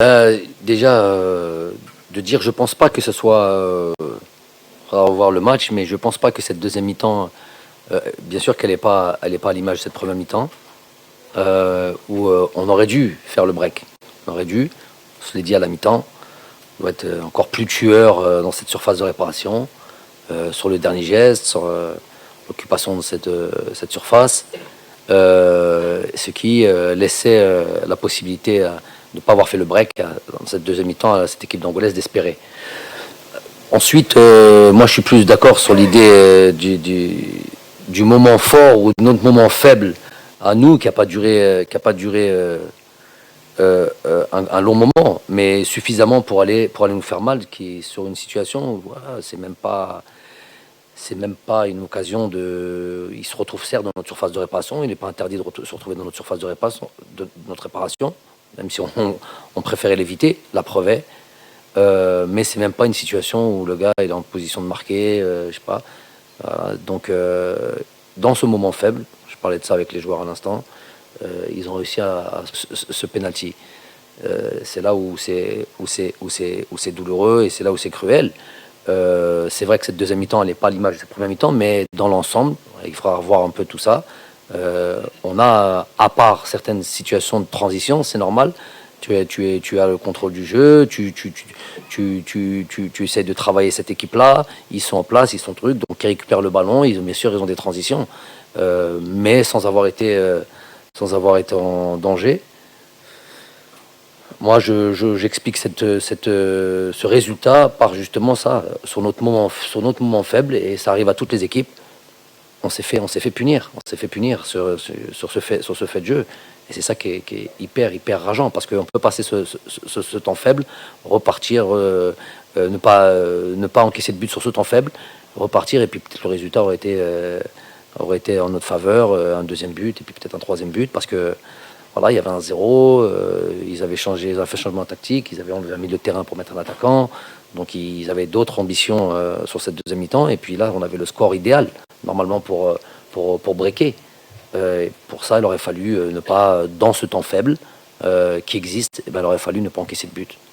Déjà, de dire, je pense pas que ce soit, faudra revoir le match, mais je pense pas que cette deuxième mi-temps, bien sûr qu'elle n'est pas, elle est pas à l'image de cette première mi-temps, où on aurait dû faire le break. On aurait dû, on se l'est dit à la mi-temps, on doit être encore plus tueur dans cette surface de réparation, sur le dernier geste, sur l'occupation de cette surface, ce qui laissait la possibilité de ne pas avoir fait le break dans cette deuxième mi-temps à cette équipe d'Angolaise d'espérer. Ensuite, moi je suis plus d'accord sur l'idée du moment fort ou de notre moment faible à nous qui n'a pas duré, un long moment, mais suffisamment pour aller nous faire mal, qui sur une situation où voilà, c'est même pas une occasion de. Il se retrouve certes dans notre surface de réparation, il n'est pas interdit de se retrouver dans notre surface de réparation, notre réparation, même si on préférait l'éviter, la preuve est. Mais c'est même pas une situation où le gars est en position de marquer, je sais pas. Donc, dans ce moment faible, je parlais de ça avec les joueurs à l'instant, ils ont réussi à ce penalty. C'est là où c'est douloureux et c'est là où c'est cruel. C'est vrai que cette deuxième mi-temps, elle n'est pas à l'image de cette première mi-temps, mais dans l'ensemble, il faudra revoir un peu tout ça. On a, à part certaines situations de transition, c'est normal. Tu as le contrôle du jeu, tu essaies de travailler cette équipe-là, ils sont en place, ils sont trucs, donc ils récupèrent le ballon, bien sûr ils ont des transitions, mais sans avoir été en danger. Moi, j'explique ce résultat par justement ça, sur notre moment faible, et ça arrive à toutes les équipes. On s'est fait punir sur ce fait de jeu, et c'est ça qui est hyper rageant, parce qu'on peut passer ce temps faible, repartir, ne pas encaisser de but sur ce temps faible, repartir, et puis peut-être le résultat aurait été en notre faveur, un deuxième but, et puis peut-être un troisième but, parce que voilà, il y avait un 0, ils avaient fait changement tactique, ils avaient enlevé un milieu de terrain pour mettre un attaquant, donc ils avaient d'autres ambitions sur cette deuxième mi-temps, et puis là on avait le score idéal normalement pour breaker. Pour ça, il aurait fallu ne pas, dans ce temps faible qui existe, il aurait fallu ne pas encaisser de but.